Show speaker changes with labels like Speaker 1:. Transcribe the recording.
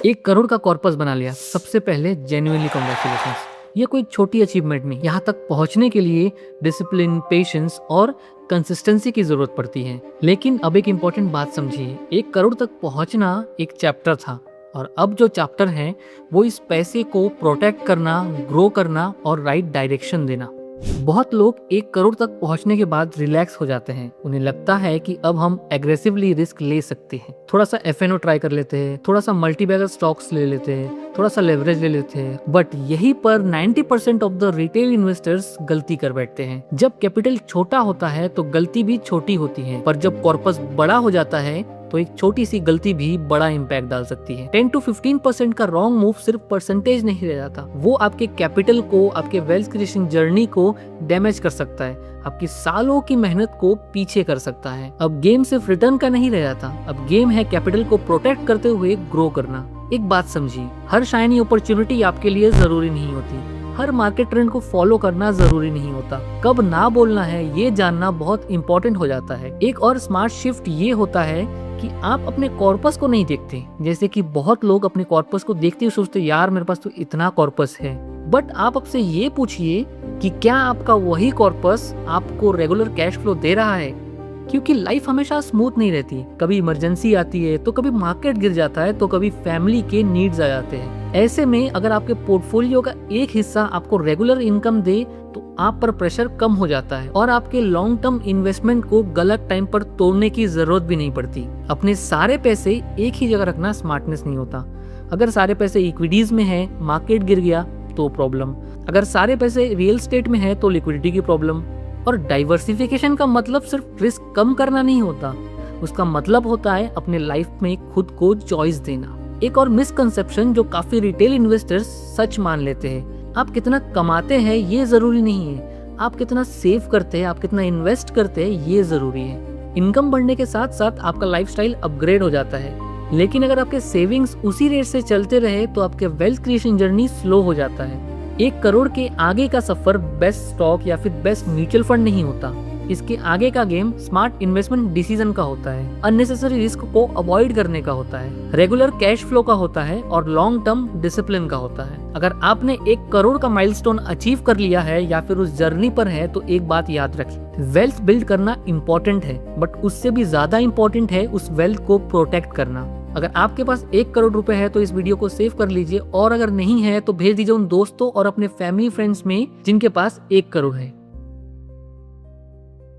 Speaker 1: 1 करोड़ का कॉर्पस बना लिया, सबसे पहले जेन्युइनली कांग्रेचुलेशंस। ये कोई छोटी अचीवमेंट नहीं, यहाँ तक पहुँचने के लिए डिसिप्लिन, पेशेंस और कंसिस्टेंसी की जरूरत पड़ती है। लेकिन अब एक इम्पोर्टेंट बात समझिए, 1 करोड़ तक पहुँचना एक चैप्टर था और अब जो चैप्टर है वो इस पैसे को प्रोटेक्ट करना, ग्रो करना और राइट डायरेक्शन देना। बहुत लोग 1 करोड़ तक पहुंचने के बाद रिलैक्स हो जाते हैं। उन्हें लगता है कि अब हम एग्रेसिवली रिस्क ले सकते हैं, थोड़ा सा एफएनओ ट्राई कर लेते हैं, थोड़ा सा मल्टीबैगर स्टॉक्स ले लेते हैं, थोड़ा सा लेवरेज ले लेते हैं। बट यहीं पर 90% ऑफ द रिटेल इन्वेस्टर्स गलती कर बैठते हैं। जब कैपिटल छोटा होता है तो गलती भी छोटी होती है, पर जब कॉर्पस बड़ा हो जाता है तो एक छोटी सी गलती भी बड़ा इम्पैक्ट डाल सकती है। 10 to 15% का रॉन्ग मूव सिर्फ परसेंटेज नहीं रह जाता, वो आपके कैपिटल को, आपके वेल्थ क्रिएशन जर्नी को डैमेज कर सकता है, आपकी सालों की मेहनत को पीछे कर सकता है। अब गेम सिर्फ रिटर्न का नहीं रह जाता, अब गेम है कैपिटल को प्रोटेक्ट करते हुए ग्रो करना। एक बात समझिए, हर शाइनी अपॉर्चुनिटी आपके लिए जरूरी नहीं होती, हर मार्केट ट्रेंड को फॉलो करना जरूरी नहीं होता। कब ना बोलना है ये जानना बहुत इंपॉर्टेंट हो जाता है। एक और स्मार्ट शिफ्ट ये होता है कि आप अपने कॉर्पस को नहीं देखते। जैसे कि बहुत लोग अपने कॉर्पस को देखते हुए सोचते यार मेरे पास तो इतना कॉर्पस है। बट आप आपसे ये पूछिए कि क्या आपका वही कॉर्पस आपको रेगुलर कैश फ्लो दे रहा है? क्योंकि लाइफ हमेशा स्मूथ नहीं रहती, कभी इमरजेंसी आती है तो कभी मार्केट गिर जाता है तो कभी फैमिली के नीड्स आ जाते हैं। ऐसे में अगर आपके पोर्टफोलियो का एक हिस्सा आपको रेगुलर इनकम दे तो आप पर प्रेशर कम हो जाता है और आपके लॉन्ग टर्म इन्वेस्टमेंट को गलत टाइम पर तोड़ने की जरूरत भी नहीं पड़ती। अपने सारे पैसे एक ही जगह रखना स्मार्टनेस नहीं होता। अगर सारे पैसे इक्विटीज में है, मार्केट गिर गया तो प्रॉब्लम। अगर सारे पैसे रियल एस्टेट में है तो लिक्विडिटी की प्रॉब्लम। और डाइवर्सिफिकेशन का मतलब सिर्फ रिस्क कम करना नहीं होता, उसका मतलब होता है अपने लाइफ में खुद को चॉइस देना। एक और मिसकंसेप्शन जो काफी रिटेल इन्वेस्टर्स सच मान लेते हैं, आप कितना कमाते हैं ये जरूरी नहीं है, आप कितना सेव करते हैं, आप कितना इन्वेस्ट करते हैं ये जरूरी है। इनकम बढ़ने के साथ साथ आपका लाइफस्टाइल अपग्रेड हो जाता है, लेकिन अगर आपके सेविंग्स उसी रेट से चलते रहे तो आपके वेल्थ क्रिएशन जर्नी स्लो हो जाता है। 1 करोड़ के आगे का सफर बेस्ट स्टॉक या फिर बेस्ट म्यूचुअल फंड नहीं होता, इसके आगे का गेम स्मार्ट इन्वेस्टमेंट डिसीजन का होता है, अननेसेसरी रिस्क को अवॉइड करने का होता है, रेगुलर कैश फ्लो का होता है और लॉन्ग टर्म डिसिप्लिन का होता है। अगर आपने 1 करोड़ का माइलस्टोन अचीव कर लिया है या फिर उस जर्नी पर है तो एक बात याद रखिए, वेल्थ बिल्ड करना इम्पोर्टेंट है, बट उससे भी ज्यादा इम्पोर्टेंट है उस वेल्थ को प्रोटेक्ट करना। अगर आपके पास 1 करोड़ रुपए है तो इस वीडियो को सेव कर लीजिए, और अगर नहीं है तो भेज दीजिए उन दोस्तों और अपने फैमिली फ्रेंड्स में जिनके पास 1 करोड़ है।